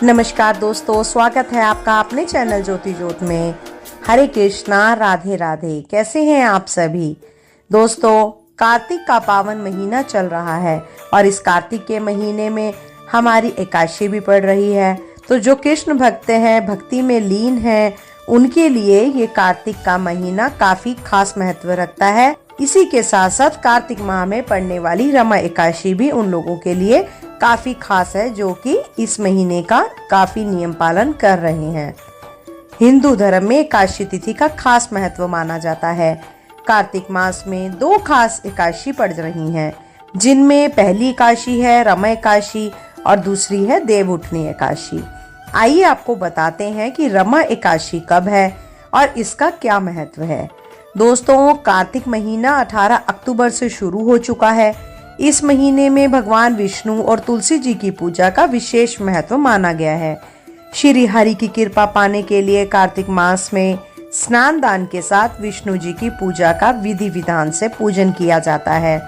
नमस्कार दोस्तों, स्वागत है आपका अपने चैनल ज्योति ज्योत में। हरे कृष्णा, राधे राधे। कैसे हैं आप सभी दोस्तों? कार्तिक का पावन महीना चल रहा है और इस कार्तिक के महीने में हमारी एकादशी भी पड़ रही है। तो जो कृष्ण भक्त हैं, भक्ति में लीन हैं, उनके लिए ये कार्तिक का महीना काफी खास महत्व रखता है। इसी के साथ साथ कार्तिक माह में पड़ने वाली रमा एकादशी भी उन लोगों के लिए काफी खास है जो कि इस महीने का काफी नियम पालन कर रहे हैं। हिंदू धर्म में एकादशी तिथि का खास महत्व माना जाता है। कार्तिक मास में दो खास एकादशी पड़ रही हैं, जिनमें पहली एकादशी है रमा एकादशी और दूसरी है देव उठनी एकादशी। आइए आपको बताते हैं कि रमा एकादशी कब है और इसका क्या महत्व है। दोस्तों, कार्तिक महीना 18 अक्टूबर से शुरू हो चुका है। इस महीने में भगवान विष्णु और तुलसी जी की पूजा का विशेष महत्व माना गया है। श्री हरि की कृपा पाने के लिए कार्तिक मास में स्नान दान के साथ विष्णु जी की पूजा का विधि विधान से पूजन किया जाता है।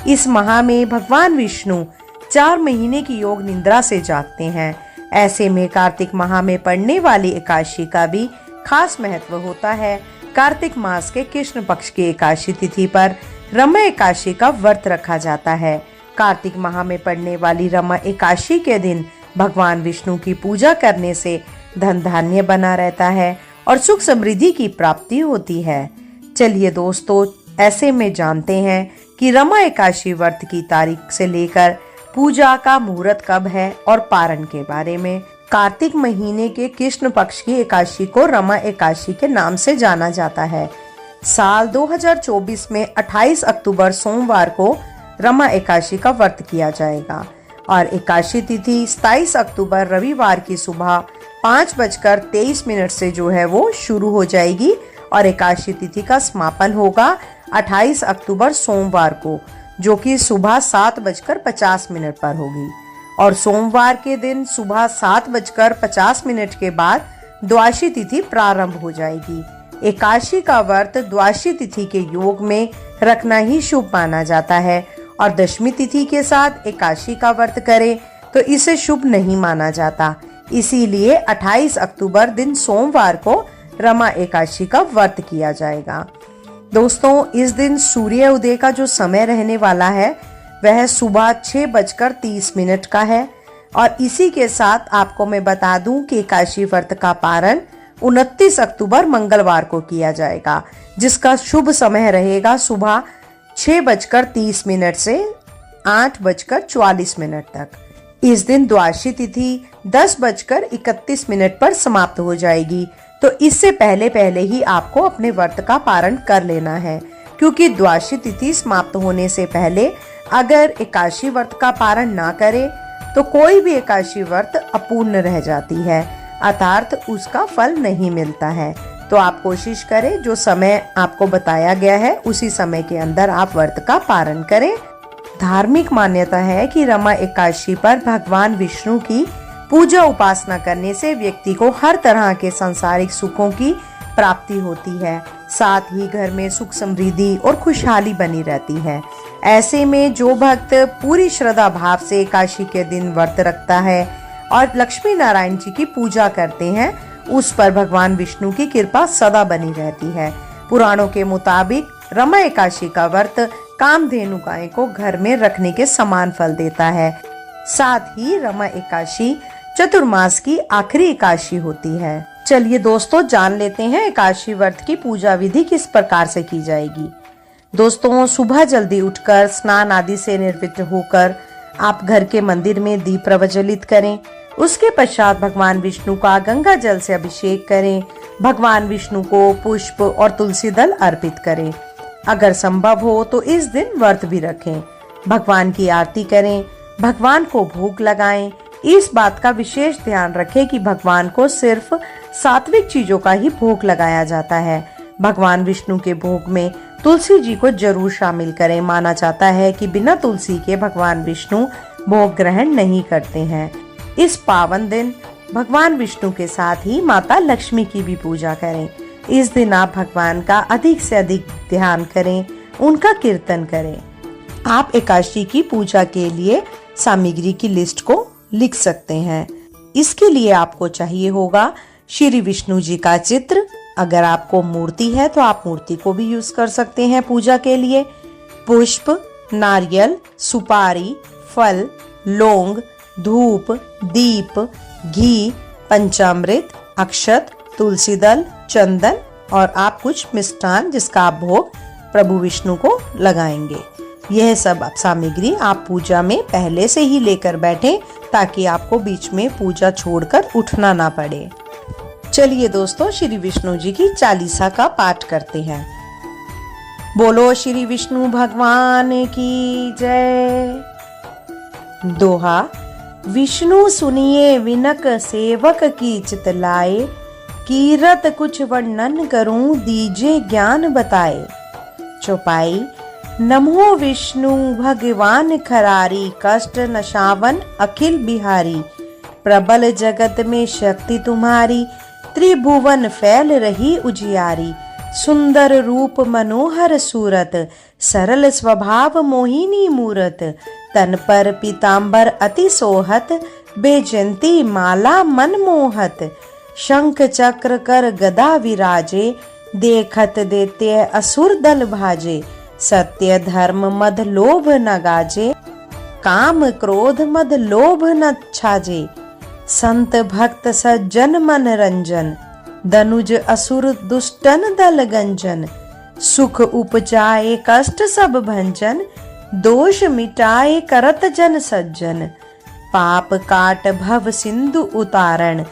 इस माह में भगवान विष्णु 4 महीने की योग निद्रा से जागते हैं। ऐसे में कार्तिक माह में पड़ने वाली एकादशी का भी खास महत्व होता है। कार्तिक मास के कृष्ण पक्ष की एकादशी तिथि पर रमा एकादशी का व्रत रखा जाता है। कार्तिक माह में पड़ने वाली रमा एकादशी के दिन भगवान विष्णु की पूजा करने से धन धान्य बना रहता है और सुख समृद्धि की प्राप्ति होती है। चलिए दोस्तों, ऐसे में जानते हैं कि रमा एकादशी व्रत की तारीख से लेकर पूजा का मुहूर्त कब है और पारण के बारे में। कार्तिक महीने के कृष्ण पक्ष की एकादशी को रमा एकादशी के नाम से जाना जाता है। साल 2024 में 28 अक्टूबर सोमवार को रमा एकादशी का व्रत किया जाएगा और एकादशी तिथि 27 अक्टूबर रविवार की सुबह 5:23 से जो है वो शुरू हो जाएगी और एकादशी तिथि का समापन होगा 28 अक्टूबर सोमवार को, जो कि सुबह 7:50 पर होगी। और सोमवार के दिन सुबह 7:50 के बाद द्वादशी तिथि प्रारंभ हो जाएगी। एकादशी का व्रत द्वादशी तिथि के योग में रखना ही शुभ माना जाता है और दशमी तिथि के साथ एकादशी का व्रत करे तो इसे शुभ नहीं माना जाता। इसीलिए 28 अक्टूबर दिन सोमवार को रमा एकादशी का व्रत किया जाएगा। दोस्तों, इस दिन सूर्य उदय का जो समय रहने वाला है वह सुबह 6:30 का है और इसी के साथ आपको मैं बता दूं कि एकादशी व्रत का पारण 29 अक्टूबर मंगलवार को किया जाएगा, जिसका शुभ समय रहेगा सुबह 6:30 से 8:44 तक। इस दिन द्वादशी तिथि 10:31 पर समाप्त हो जाएगी, तो इससे पहले पहले ही आपको अपने व्रत का पारण कर लेना है, क्योंकि द्वादशी तिथि समाप्त होने से पहले अगर एकादशी व्रत का पारण ना करे तो कोई भी एकादशी व्रत अपूर्ण रह जाती है, अर्थात उसका फल नहीं मिलता है। तो आप कोशिश करें जो समय आपको बताया गया है उसी समय के अंदर आप व्रत का पारण करें। धार्मिक मान्यता है कि रमा एकादशी पर भगवान विष्णु की पूजा उपासना करने से व्यक्ति को हर तरह के सांसारिक सुखों की प्राप्ति होती है, साथ ही घर में सुख समृद्धि और खुशहाली बनी रहती है। ऐसे में जो भक्त पूरी श्रद्धा भाव से एकादशी के दिन व्रत रखता है और लक्ष्मी नारायण जी की पूजा करते हैं, उस पर भगवान विष्णु की कृपा सदा बनी रहती है। पुराणों के मुताबिक रमा एकादशी का व्रत कामधेनु गाय को घर में रखने के समान फल देता है। साथ ही रमा एकादशी चतुर्मास की आखिरी एकादशी होती है। चलिए दोस्तों, जान लेते हैं एकादशी व्रत की पूजा विधि किस प्रकार से की जाएगी। दोस्तों, सुबह जल्दी उठकर स्नान आदि से निवृत्त होकर आप घर के मंदिर में दीप प्रज्वलित करें। उसके पश्चात भगवान विष्णु का गंगा जल से अभिषेक करें। भगवान विष्णु को पुष्प और तुलसी दल अर्पित करें। अगर संभव हो तो इस दिन व्रत भी रखें। भगवान की आरती करें, भगवान को भोग लगाएं। इस बात का विशेष ध्यान रखें कि भगवान को सिर्फ सात्विक चीजों का ही भोग लगाया जाता है। भगवान विष्णु के भोग में तुलसी जी को जरूर शामिल करें। माना जाता है कि बिना तुलसी के भगवान विष्णु भोग ग्रहण नहीं करते हैं। इस पावन दिन भगवान विष्णु के साथ ही माता लक्ष्मी की भी पूजा करें। इस दिन आप भगवान का अधिक से अधिक ध्यान करें, उनका कीर्तन करें। आप एकादशी की पूजा के लिए सामग्री की लिस्ट को लिख सकते हैं। इसके लिए आपको चाहिए होगा श्री विष्णु जी का चित्र। अगर आपको मूर्ति है तो आप मूर्ति को भी यूज कर सकते हैं पूजा के लिए। पुष्प, नारियल, सुपारी, फल, लौंग, धूप, दीप, घी, पंचामृत, अक्षत, तुलसी दल, चंदन और आप कुछ मिष्ठान जिसका आप भोग प्रभु विष्णु को लगाएंगे। यह सब सामग्री आप पूजा में पहले से ही लेकर बैठे ताकि आपको बीच में पूजा छोड़कर उठना ना पड़े। चलिए दोस्तों, श्री विष्णु जी की चालीसा का पाठ करते हैं। बोलो श्री विष्णु भगवान की जय। दोहा। विष्णु सुनिए विनक सेवक की चितलाए, कीरत कुछ वर्णन करूं दीजे ज्ञान बताए। चौपाई। नमो विष्णु भगवान खरारी, कष्ट नशावन अखिल बिहारी। प्रबल जगत में शक्ति तुम्हारी, त्रिभुवन फैल रही उजियारी। सुंदर रूप मनोहर सूरत, सरल स्वभाव मोहिनी मूरत। तन पर पीतांबर अति सोहत, बेजंती माला मन मोहत। शंख चक्र कर गदा विराजे, देखत देते असुर दल भाजे। सत्य धर्म मद लोभ न गाजे, काम क्रोध मद लोभ न छाजे। संत भक्त सज्जन मन रंजन, दनुज असुर दुष्टन दल गंजन। सुख उपजाए कष्ट सब भंजन, दोष मिटाए करत जन सज्जन। पाप काट भव सिंधु उतारण,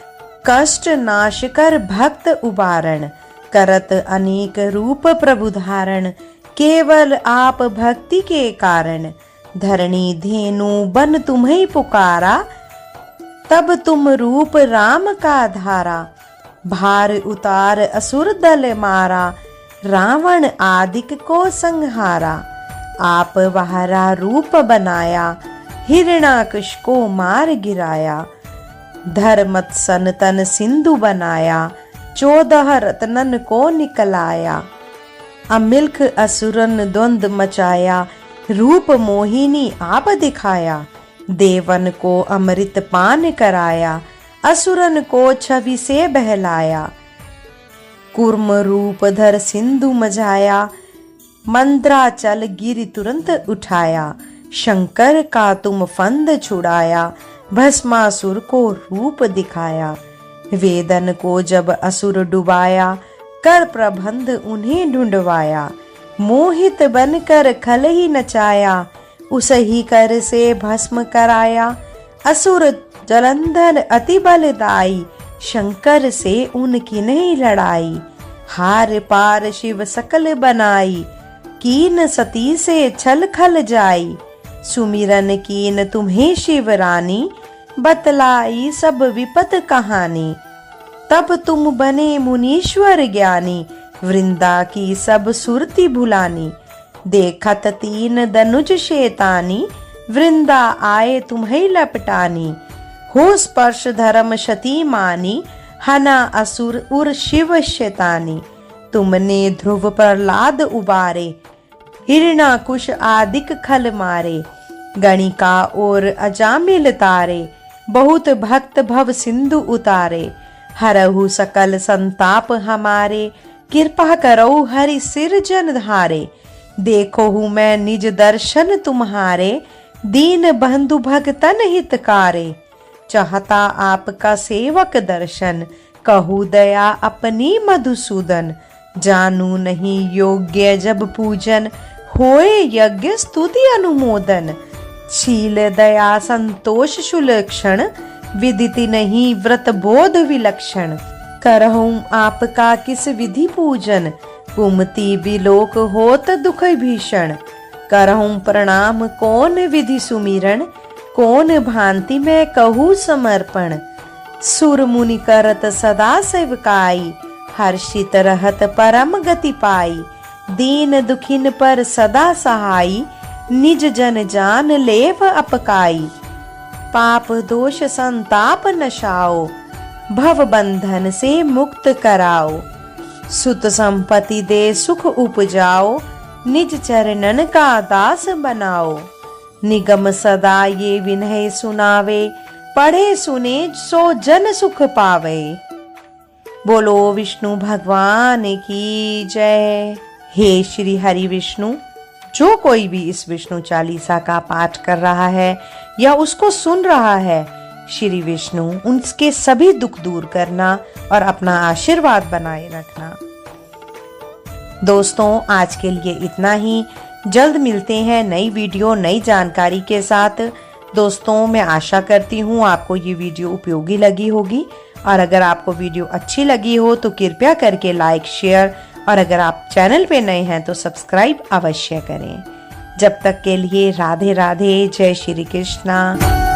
कष्ट नाश कर भक्त उबारण। करत अनेक रूप प्रभु धारण, केवल आप भक्ति के कारण। धरणी धेनु बन तुम्हें पुकारा, तब तुम रूप राम का धारा। भार उतार असुर दल मारा, रावण आदिक को संहारा। आप वहरा रूप बनाया, हिरणाकश को मार गिराया। धर्मत सन तन सिंधु बनाया, 14 रत्नन को निकलाया। अमिल्ख असुरन द्वंद मचाया, रूप मोहिनी आप दिखाया। देवन को अमृत पान कराया, असुरन को छवि से बहलाया। कूर्म रूप धर सिंधु मझाया, मंद्राचल गिरि तुरंत उठाया। शंकर का तुम फंद छुड़ाया, भस्मासुर को रूप दिखाया। वेदन को जब असुर डुबाया, कर प्रबंध उन्हें ढूंढवाया। मोहित बनकर खल ही नचाया, उसही कर से भस्म कराया। असुर जलंधर अति बलदाई, शंकर से उनकी नहीं लड़ाई। हार पार शिव सकल बनाई, कीन सती से छल खल जाई। सुमिरन कीन तुम्हें शिव रानी, बतलाई सब विपत कहानी। तब तुम बने मुनीश्वर ज्ञानी, वृंदा की सब सुरती भुलानी। देखत तीन दनुज शैतानी, वृंदा आए तुम्हें लपटानी। हो स्पर्श धर्म शती मानी, हना असुर उर शिव शैतानी। तुमने ध्रुव प्रहलाद उबारे, हिरणाकुश आदिक खल मारे। गणिका और अजामिल तारे, बहुत भक्त भव सिंधु उतारे। हरहु सकल संताप हमारे, कृपा करो हरि सिर जन धारे। देखो हूँ मैं निज दर्शन तुम्हारे, दीन बंधु भगतन हितकारे। चाहता आपका सेवक दर्शन, कहू दया अपनी मधुसूदन। जानू नहीं योग्य जब पूजन, होए यज्ञ स्तुति अनुमोदन। शील दया संतोष सुलक्षण, विदिति नहीं व्रत बोध विलक्षण। करहूं आपका किस विधि पूजन, कुमति विलोक होत दुख भीषण। करहूं प्रणाम कौन विधि सुमिरन, कौन भांति मैं कहूँ समर्पण। सुर मुनि करत सदा सेवकाई, हर्षित रहत परम गति पाई। दीन दुखिन पर सदा सहाई, निज जन जान लेव अपकाई। पाप दोष संताप नशाओ, भव बंधन से मुक्त कराओ। सुत संपत्ति दे सुख उपजाओ, निज चरणन का दास बनाओ। निगम सदा ये विनय सुनावे, पढ़े सुने सो जन सुख पावे। बोलो विष्णु भगवान की जय। हे श्री हरि विष्णु, जो कोई भी इस विष्णु चालीसा का पाठ कर रहा है या उसको सुन रहा है, श्री विष्णु उनके सभी दुख दूर करना और अपना आशीर्वाद बनाए रखना। दोस्तों, आज के लिए इतना ही। जल्द मिलते हैं नई वीडियो नई जानकारी के साथ। दोस्तों, मैं आशा करती हूँ आपको ये वीडियो उपयोगी लगी होगी, और अगर आपको वीडियो अच्छी लगी हो तो कृपया करके लाइक, शेयर, और अगर आप चैनल पे नए हैं तो सब्सक्राइब अवश्य करें। जब तक के लिए राधे राधे, जय श्री कृष्णा।